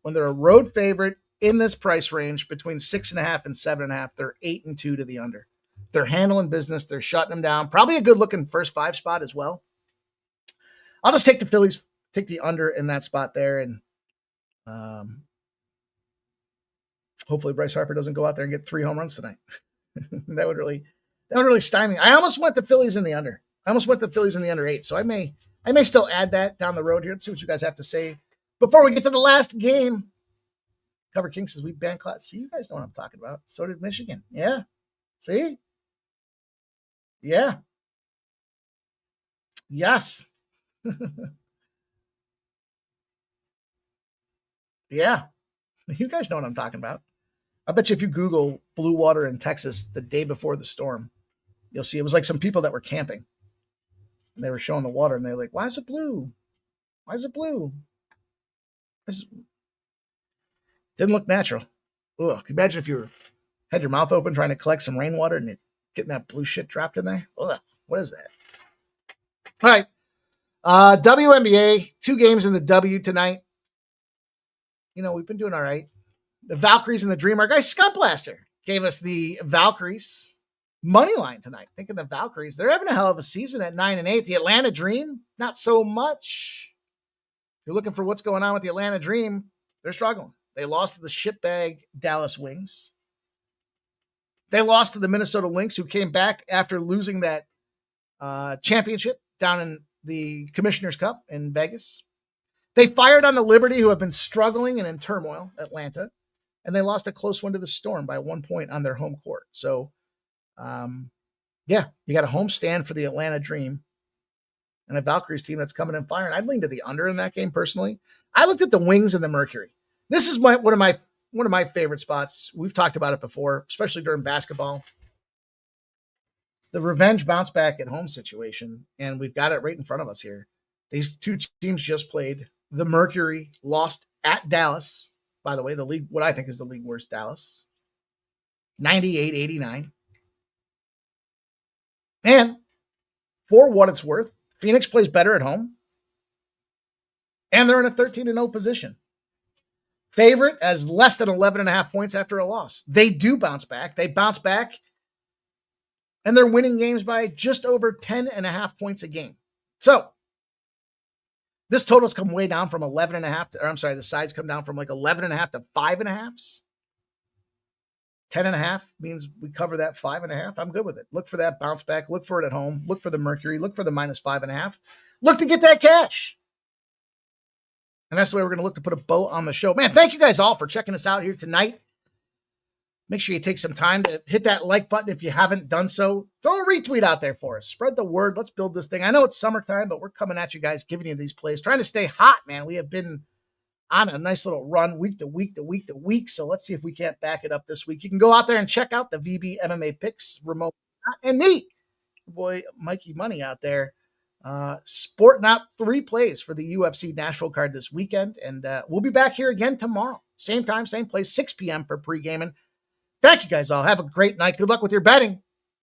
when they're a road favorite in this price range between 6.5 and 7.5, they're 8-2 to the under. They're handling business. They're shutting them down. Probably a good-looking first 5 spot as well. I'll just take the Phillies, take the under in that spot there, and hopefully Bryce Harper doesn't go out there and get 3 home runs tonight. that would really stymie. I almost went the Phillies in the under. I almost went the Phillies in the under 8, so I may still add that down the road here. Let's see what you guys have to say before we get to the last game. Cover King says we banned class. See, you guys know what I'm talking about. So did Michigan. Yeah. See? Yeah. Yes. Yeah. You guys know what I'm talking about. I bet you if you Google blue water in Texas the day before the storm, you'll see it was like some people that were camping. And they were showing the water, and they're like, why is it blue? Why is it blue? Didn't look natural. Ugh, can you imagine if you had your mouth open trying to collect some rainwater and you're getting that blue shit dropped in there? Ugh, what is that? All right. WNBA, 2 games in the W tonight. We've been doing all right. The Valkyries and the Dream. Our guy Scumpblaster gave us the Valkyries money line tonight. Thinking the Valkyries, they're having a hell of a season at 9-8. The Atlanta Dream, not so much. If you're looking for what's going on with the Atlanta Dream, they're struggling. They lost to the shitbag Dallas Wings. They lost to the Minnesota Lynx, who came back after losing that championship down in the Commissioner's Cup in Vegas. They fired on the Liberty, who have been struggling and in turmoil, Atlanta, and they lost a close one to the Storm by 1 point on their home court. So, you got a home stand for the Atlanta Dream and a Valkyries team that's coming in firing. I'd lean to the under in that game personally. I looked at the Wings and the Mercury. This is one of my favorite spots. We've talked about it before, especially during basketball. The revenge bounce back at home situation, and we've got it right in front of us here. These 2 teams just played. The Mercury lost at Dallas. By the way, the league, what I think is the league worst Dallas. 98-89. And for what it's worth, Phoenix plays better at home. And they're in a 13-0 position. Favorite as less than 11.5 points after a loss. They do bounce back. They bounce back, and they're winning games by just over 10.5 points a game. So, this total's come way down from 11.5 the sides come down from like 11.5 to 5.5. 10.5 means we cover that 5.5. I'm good with it. Look for that bounce back. Look for it at home. Look for the Mercury. Look for the -5.5. Look to get that cash. And that's the way we're going to look to put a bow on the show. Man, thank you guys all for checking us out here tonight. Make sure you take some time to hit that like button if you haven't done so. Throw a retweet out there for us. Spread the word. Let's build this thing. I know it's summertime, but we're coming at you guys, giving you these plays, trying to stay hot, man. We have been on a nice little run week to week to week to week. So let's see if we can't back it up this week. You can go out there and check out the VB MMA picks, remote, and me, your boy Mikey Money out there. Sporting out 3 plays for the UFC Nashville card this weekend. And we'll be back here again tomorrow. Same time, same place, 6 p.m. for pre-gaming. Thank you guys all. Have a great night. Good luck with your betting.